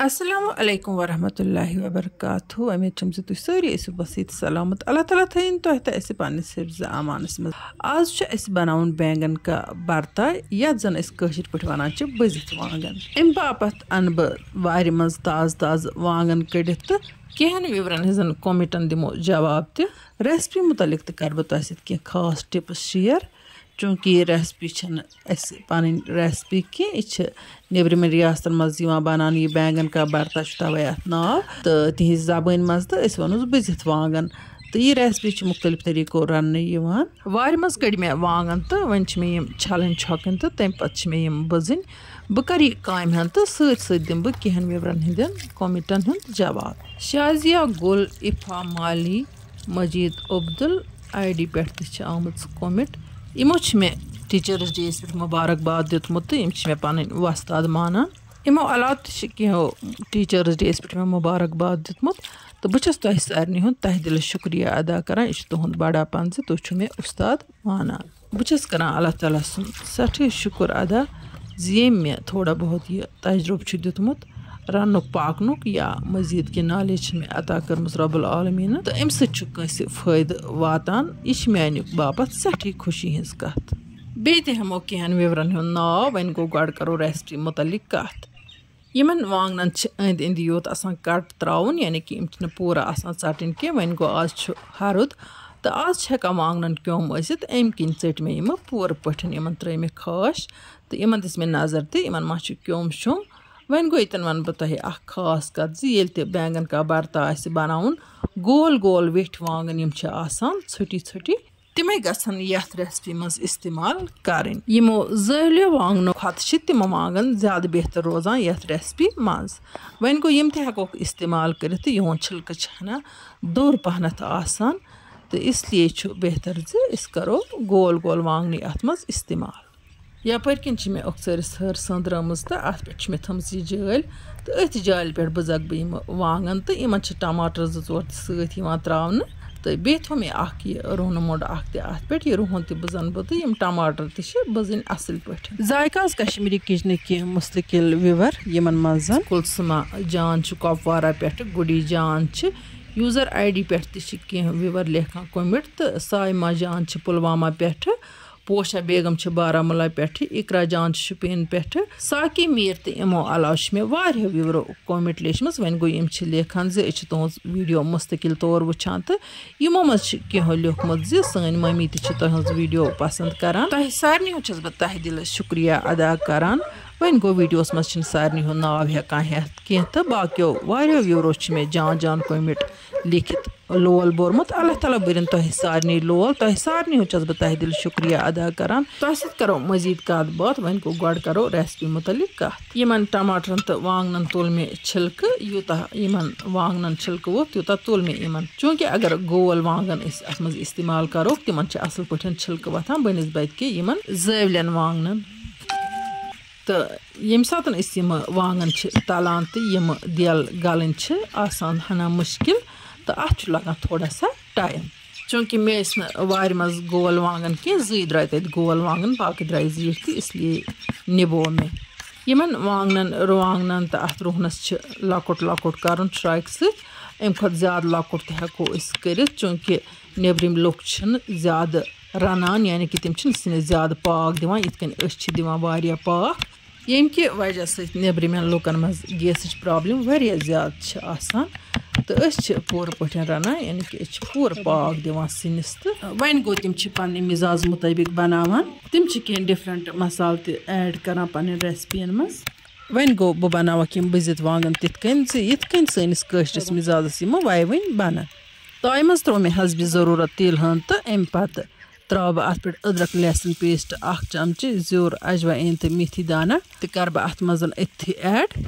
अस्सलामु अलैकुम वरहमतुल्लाहि वबरकातुहू। उम्मीद छम तुम सारी बसीत सलामत। अल्लाह ताला थीन तुह पन्निस हिफ्ज़ अमानस मज। आज बनावन बैंगन का भरता यथ जन कशिर पे वन बजित वांगन। अम बापत अन वार मज ताज़ ताज़ वांगन कड़ित तो कहन विवरन हजन कमेंटन दिमो जवाब त रेसिपी मुतलिक तो कर बह कह खास टिप्स शेयर। चूँकि ये रेसिपी पन रेसिपी की नबरम रियासतन मज बनान ये बैंगन का भरता तवे अत नाव तो तिज जबान मज तो वनोस बजित वांगन। तो ये रेसिपी मुख्तलिफ तरीकों रन वार मज कड़ मे वांगन तो वन मे छलन छकन तो तम पे मे बजन। बह कर काम हन तो सत दिम बह कहन विवरन हंदन कमेंटन हूँ जवाब। शाजिया गुल, इफ़ा माली, मजीद अब्दुल ID पे आम कमेंट। इमो मे टीचर्स डे पे मुबारकबाद दितमुत तो यम मे पन वस्ताद मानान। इमो अलाव कहो टीचर्स डे पे मुबारकबाद दितमुत तो बस तुह सारे हूँ तह दिल शुक्रिया अदा करान। यह तुंद बड़ापन से तुम मे उस्ताद मानान। बस कर अल्लाह ताला सुन सठे शुक्र अदा ये मे थोड़ा बहुत यह तजुर्ब दितमुत रनुक पाकनुक या मजीद की नॉलेज मे अता कर्म रब्बुल आलमीन तो अम सस फ़ायद वातान। यह मानी बापत सठी खुशी हज कत। बे तमो कहन विवरन हूँ नाव। वन गो गड करो रेसिपी मुतलिक कत। यमन वांगन अंद अंद योत कट त्राउन यानी कि यम पूरा षटन कह। वन गो आज हरुद तो आज हेकान वांगन क्योम इत अम किन चट मे यम पूर पठन यमन त्र मे खाश तो यमन दिस मे नजर तो यमन मा क्योम शुम। वन गो यतन वन बह तुह खास कत ये बैंगन का भरता बनावन गोल गोल वेठ वांगन यम छुटी छुटी तमें गसन यथ रेसिपी मज इस्तेमाल करें। यमो ज़ालियो वांगनो खत तम वांगन ज्यादा बेहतर रोजान यथ रेसिपी मज। वन गो यम तक इस्तेमाल कर यहन छिलक हना दोर पहनत आसान तो इसलिए बेहतर करो गोल गोल वांगनी अत मज इस्तेमाल। यपर किन मे अक्सरिस हर संद्रमज तो अत पे थम जाल तो अथ जाल पे बजक बह वांगन तो इन टमाटर 2-4 सत त्रावन तो बे थो मे रूहन मोड अत पे यह रूहन तजन बह तो यम टमाटर तजन असल पे। जायका कश्मीरी किचन कह मुस्तकिल विवर यमन मज कुलसुमा जान कपवारा पे, गुडी जान यूजर ID पे कह विवर लेखा कमेंट तो साइमा जान पुलवामा पे, पोशा बेगम बारामुला पे, इकरा जान शुपिन पे, साकी मीर तो यमो अलाव मे वारियो विवरो कमेंट लेचम। वन गो यम लेखान तुज वीडियो मुस्तकिल तौर वुचान तो यमो मज कहो लिखमुत सन मम्मी तुज वीडियो पसंद करान। तह सारे हूँ बह तह दिल शुक्रिया अदा करान। वन गो वीडियोस मज सारे हूँ नाव हेकान हेत कह तो बाकियों वारियो विवरो मे जान जान कमेंट लिखित लोल बोरमुत। अल्लाह ताला बरन तुह सारे लोल। तुह सारे हूँ बह तह दिल शुक्रिया अदा करान। तुह सत करो मजीद कत बात। वन गो गड करो रेसिपी मुतलिक कत। यमन टमाटरन तो वांगनन तुल मे छिलक यूता यमन वांगनन छिलक वो तूता तुल मे यमन। चूँकि अगर गोल वांगन अत मज इस्तेमाल करो तिमन असल पे छिलक वथान बनस्बत के यमन ज़ावलन वांगनन तो यम सात वांगन तलान तो यम दिल गलन आसान हना मुश्किल तो अत लगान थोड़ा सा टाइम। चूँकि मे वार मज गोल वांगन कह जी द्राय तत गोल वांगन बाकी द्राय जीठ तो इसलिए निबो मे यमन वांगनन रुवांगनन तो अत रूहनस लकुट लकुट कर ट्राइक सम खुद ज्यादा लकुट तो हेको कर। चूँकि नबरम लुक ज्यादा रनान यानी कि तम सिन ज्यादा पाक दिवान इत कन दिवान वारिया पाक यम कि वजह से नबरम लुकन मज गैस प्रॉब्लम वारिया ज्यादा आसान तो पूर पे रनान यानी कि पूर पाक दिवान सिनिस। तो वन गो तम पन्ने मिजाज मुताबिक बनावान तम कह डिफरेंट मसाल तो ऐड करान पन्न रेसिपियन मज। वन गो बह बनावक यम बजित वांगन तिथ कन सनिस कशरिस मिजाजस यम वाय वन बनान। ताय मज त्रो मे हसबी ज़रूरत तिल हन तो अम पत त्राव बह अत पे अदरक लहसुन पेस्ट 1 चमचे ज़्योर अजवाइन तो मेथी दाना तो कर बह अत मज अथी ऐड।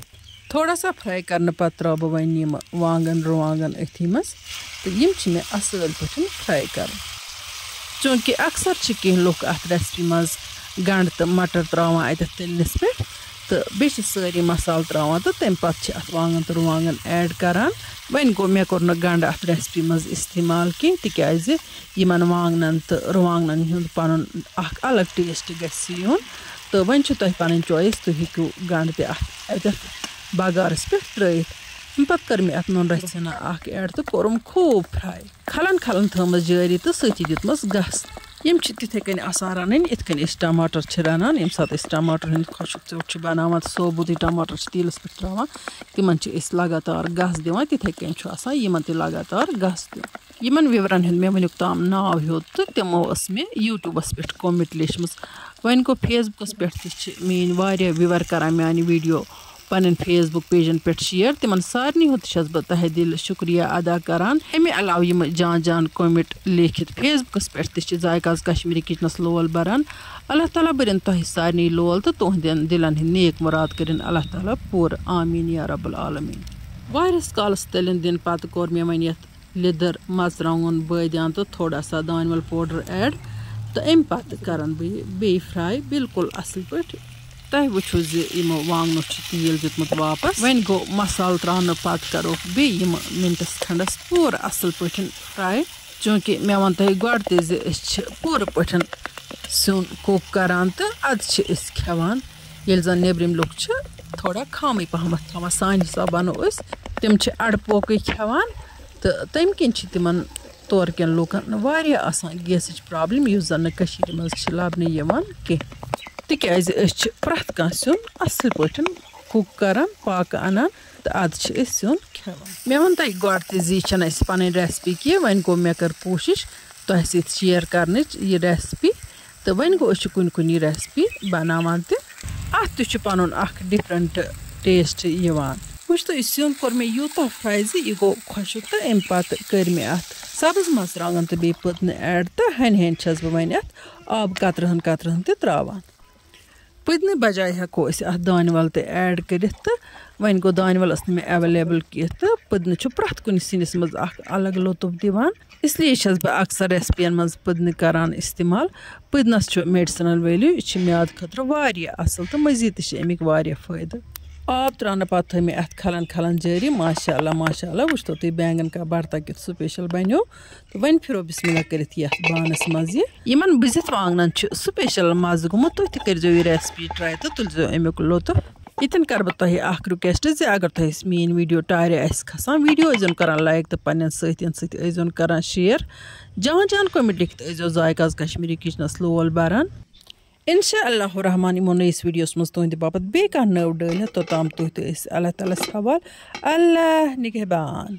थोड़ा सा फ्राई करने पत त्राव बह वन यम वांगन रुवांगन अथी मज तो यम मे असल पे फ्राई कर। चूँकि अक्सर कह लुक अत रेसिपी मज गंड तो मटर त्रावान अत तलनिस पे तो बे सारी मसाल त्रावान तो तम पे अत वांगन तो रुवांगन ऐड करान। वन गो मे कोर गंड अत रेसिपी मज इस्तेमाल कह तिकाज यमन वांगनन तो रुवांगनन हुंद पनुन अलग टेस्ट गसी यून तो वन तुह पन चॉइस तुम हेकू गंड ते बगारस पे त्रित पत् कर मे अत नून रचना अख ऐड तो कोरम खूब फ्राई खलन खलन थमस जारी तो सती दितमस गस यम तिथे कन आसान रन इत कन टमाटर रनान यम सात टमाटर हंद खुशक चोट बनावान सोबुत टमाटर तेलस पे त्रावान तिमन लगातार गस दिवान तिथे कन यमन ते लगातार गस दिन यमन विवरण हंद मे वनुक ताम नाव हेत तो तमो मे यूट्यूबस पे कमेंट लेचमस वन गो फेसबुकस पे मेन वारिया विवर करान मानी वीडियो पन फेसबुक पेजन पे शेयर तिमन सारनी होत बह तहे दिल शुक्रिया अदा करान अमे अलाव यम जान जान कमेंट लेखित फेसबुकस पे जायकाज कश्मीरी किचनस लोल बरान अल्लाह ताला बरन तह सारनी लोल तो तुहदन दिलन हिंद नेक मुराद करिन अल्लाह ताला पूर आमीन या रब्बुल आलमीन वारिस कालस तलन दिन पत कोर मे वन यथ लिदर मर्चुंगन बदियान तो थोड़ा सा दानवल पाउडर ऐड तो अम पत करन बे फ्राई बिल्कुल असल पे तह वो यमो वांगन तेल दितमुत वापस वन गो मसाल त्रान पत करो मिनटस खंडस पूर असल पे फ्राई चूँकि मे वन तह गो पूर पे सुन कुक करान तो अद खेवान ये जन नेबरिम लुक थोड़ा खामी पहम थवान सान हिसाब बनो तम अड़पोक खेवान तो तम किन तिमन तौर कन लूकन वारिया आसान गैस प्रॉब्लम युस जन कशीर मज लबन यवान कह तिकाज प्रथ कह सुन असल पे कुक करान पाक अनान तो अद सुन खेवान मे वन तह गो तन पन रेसिपी कि वन गो मे कर कोशिश तह सत शेयर कर यह रेसिपी तो वन गो कुन कुन यह रेसिपी बनावान अत पन डिफरेंट टेस्ट यवान वुच तो सुन कोर मे यूता फ्राई यह गो खुशक तो अम पत कर मे अत सब्ज मर्चुंगन तो बे पुदन ऐड तो हन हन छस बह वन अत आब कतरहन कतरहन तो त्रावान पुदन बजाय हेको अत दानवल तो ऐड कर तो वन गो दानवल मे अवेलेबल कह तो पुदन प्रथ कुन सिनिस मज अलग लुत्फ दिवान इसलिए छस बह अक्सर रेसिपियन मज पुदन करान इस्तेमाल पुदनस मेडिसिनल वैल्यू यह म्याद खतर वारिया असल तो मजीद अमिक वारिया फायदा आब त्रान पत थ मे अत खलन खलन जारी माशाअल्लाह वुच तो बैंगन का भरता कि स्पेशल बनो तो वन फिरो बिस्मिल्लाह कर बानस मज यमन बुजित वांगन स्पेशल मज गुमुत तुह तह कर यह रेसिपी ट्राई तो तुलजो अमुक लुत्फ इतन कर बह तह रिक्वेस्ट जे अगर तह मेन वीडियो टारे खसान वीडियो अजन कर लाइक तो पन्न सतन कर शेयर जान जान कमेंट लिखित अजो जायकाज कश्मीरी किचनस लोल बरान इंशाअल्लाह रहमान इमो नईस वीडियोस मज तुहद बापत बे कह नव डाल तोताम तुह अल्लाह ताला हवाल अल्लाह निगहबान।